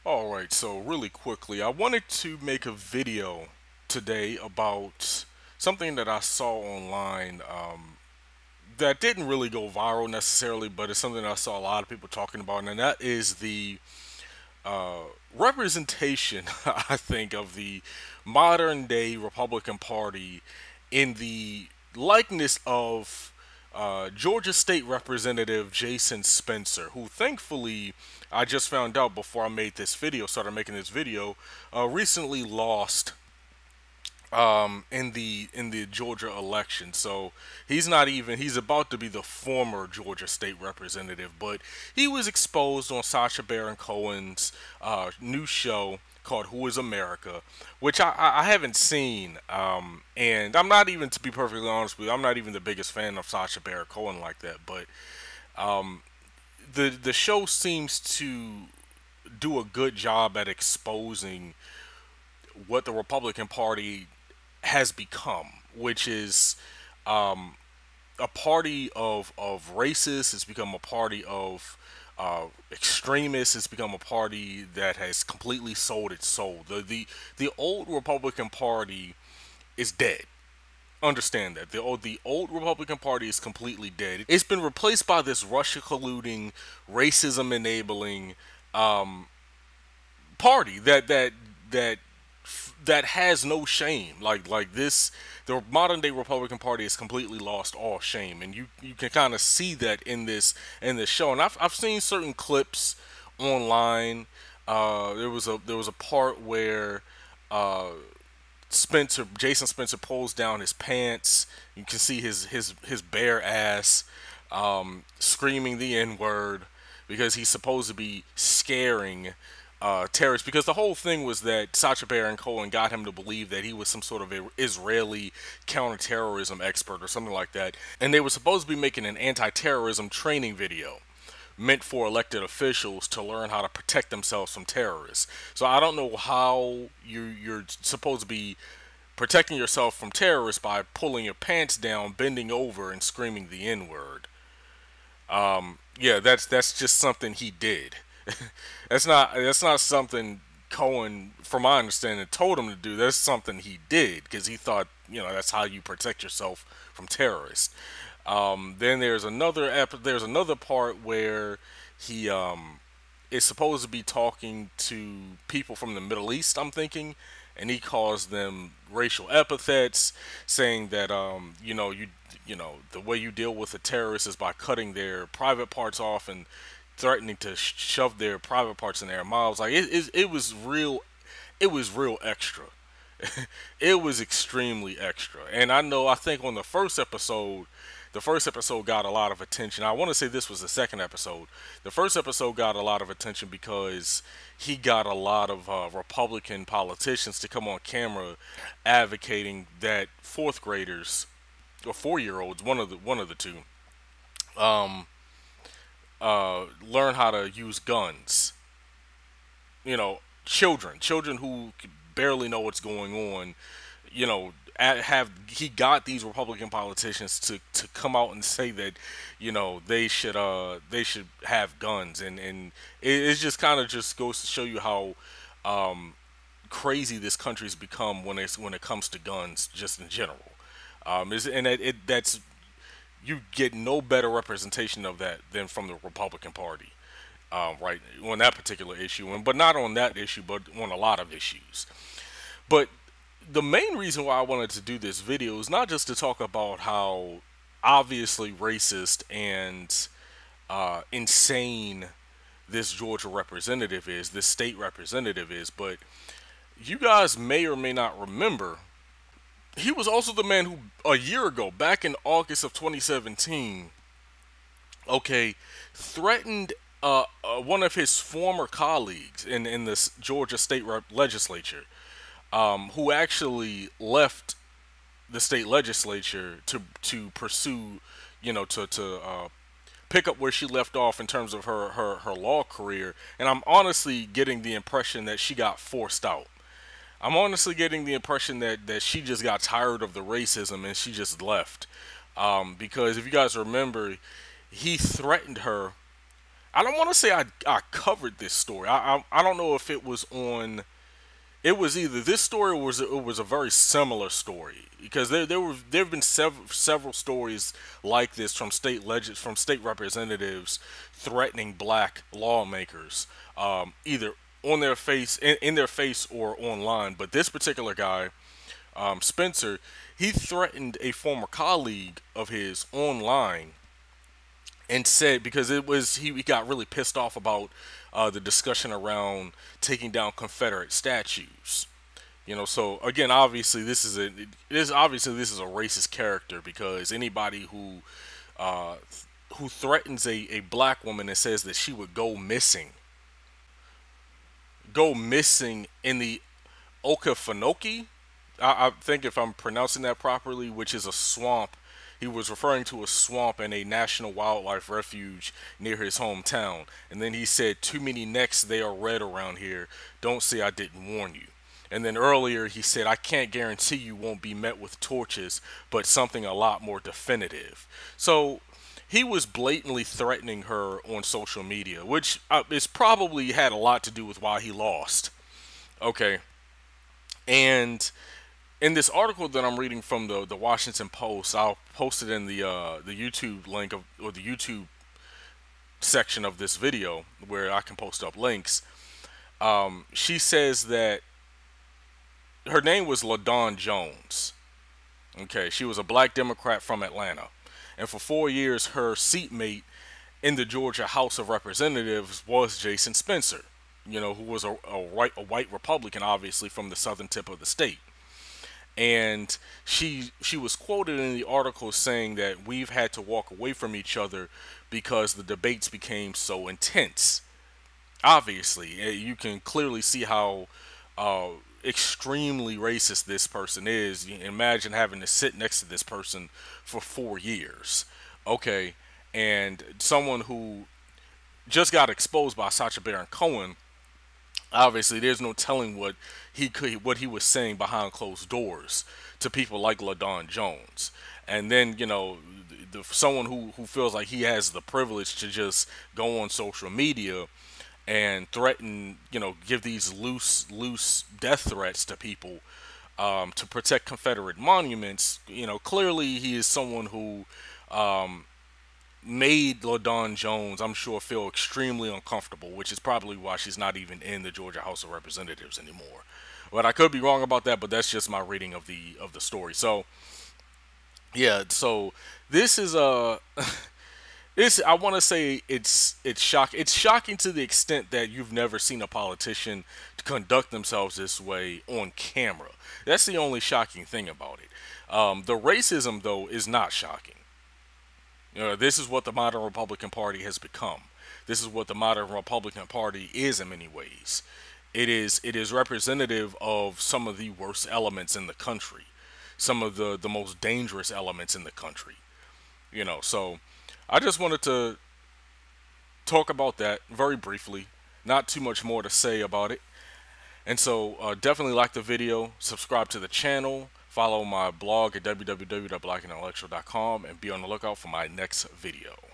Alright, so really quickly, I wanted to make a video today about something that I saw online that didn't really go viral necessarily, but it's something that I saw a lot of people talking about, and that is the uh, representation, I think, of the modern day Republican Party in the likeness of Georgia State Representative Jason Spencer, who thankfully I just found out before I made this video, started making this video, recently lost in the Georgia election. So he's about to be the former Georgia state representative, but he was exposed on Sacha Baron Cohen's new show called Who is America, which I haven't seen, and I'm not even, to be perfectly honest with you, I'm not even the biggest fan of Sacha Baron Cohen like that, but the show seems to do a good job at exposing what the Republican Party has become, which is a party of racists. It's become a party of extremists. It's become a party that has completely sold its soul. The old Republican Party is dead. Understand that the old Republican Party is completely dead. It's been replaced by this Russia colluding, racism enabling party that has no shame. Like this, the modern day Republican Party has completely lost all shame, and you can kind of see that in this show. And I've seen certain clips online. There was a part where Jason Spencer pulls down his pants. You can see his bare ass, screaming the N word because he's supposed to be scaring terrorists. Because the whole thing was that Sacha Baron Cohen got him to believe that he was some sort of a Israeli counterterrorism expert or something like that, and they were supposed to be making an anti-terrorism training video meant for elected officials to learn how to protect themselves from terrorists. So I don't know how you're supposed to be protecting yourself from terrorists by pulling your pants down, bending over, and screaming the N word. Yeah, that's just something he did. That's not something Cohen, from my understanding, told him to do. That's something he did because he thought, that's how you protect yourself from terrorists. Then there's another part where he is supposed to be talking to people from the Middle East, I'm thinking, and he calls them racial epithets, saying that the way you deal with a terrorist is by cutting their private parts off and threatening to shove their private parts in their mouths. Like it was real extra. It was extremely extra. And I think on the first episode got a lot of attention. I want to say this was the second episode. The first episode got a lot of attention because he got a lot of Republican politicians to come on camera advocating that fourth graders or 4-year olds, one of the two, learn how to use guns. Children who barely know what's going on. He got these Republican politicians to come out and say that they should have guns, and it just kind of just goes to show you how crazy this country's become when it comes to guns, just in general. That's you get no better representation of that than from the Republican Party, right, on that particular issue, but not on that issue, but on a lot of issues. But the main reason why I wanted to do this video is not just to talk about how obviously racist and insane this Georgia representative is, this state representative is, but you guys may or may not remember, he was also the man who, a year ago, back in August of 2017, okay, threatened one of his former colleagues in this Georgia state legislature, who actually left the state legislature to pursue, to pick up where she left off in terms of her law career. And I'm honestly getting the impression that she got forced out. I'm honestly getting the impression that she just got tired of the racism and she just left. Because if you guys remember, he threatened her I don't want to say I covered this story. I don't know if it was on. It was either this story or it was a very similar story, because there have been several stories like this from from state representatives threatening black lawmakers, either on their face in their face or online. But this particular guy, Spencer, he threatened a former colleague of his online, and said, because he got really pissed off about the discussion around taking down Confederate statues. So again, obviously this is a racist character, because anybody who threatens a black woman and says that she would go missing in the Okefenokee, I think if I'm pronouncing that properly, which is a swamp. He was referring to a swamp and a national wildlife refuge near his hometown. And then he said, "Too many necks, they are red around here. Don't say I didn't warn you." And then earlier he said, "I can't guarantee you won't be met with torches, but something a lot more definitive." So he was blatantly threatening her on social media, which is probably had a lot to do with why he lost. Okay. And in this article that I'm reading from the Washington Post, I'll post it in the YouTube link or the YouTube section of this video where I can post up links. She says that her name was LaDawn Jones. Okay, she was a black Democrat from Atlanta, and for 4 years her seatmate in the Georgia House of Representatives was Jason Spencer. Who was a white Republican, obviously from the southern tip of the state. And she was quoted in the article saying that we've had to walk away from each other because the debates became so intense. Obviously, you can clearly see how extremely racist this person is. Imagine having to sit next to this person for 4 years. Okay, and someone who just got exposed by Sacha Baron Cohen. Obviously, there's no telling what he was saying behind closed doors to people like LaDawn Jones. And then someone who feels like he has the privilege to just go on social media and threaten, give these loose death threats to people, to protect Confederate monuments. Clearly he is someone who made LaDawn Jones, I'm sure, feel extremely uncomfortable, which is probably why she's not even in the Georgia House of Representatives anymore. But I could be wrong about that, but that's just my reading of the story. So yeah, so this is a this, I want to say it's shocking to the extent that you've never seen a politician conduct themselves this way on camera. That's the only shocking thing about it. The racism, though, is not shocking. This is what the modern Republican Party has become. This is what the modern Republican Party is in many ways. It is representative of some of the worst elements in the country, some of the most dangerous elements in the country. So I just wanted to talk about that very briefly. Not too much more to say about it. And so definitely like the video, subscribe to the channel, follow my blog at www.blackintellectual.com, and be on the lookout for my next video.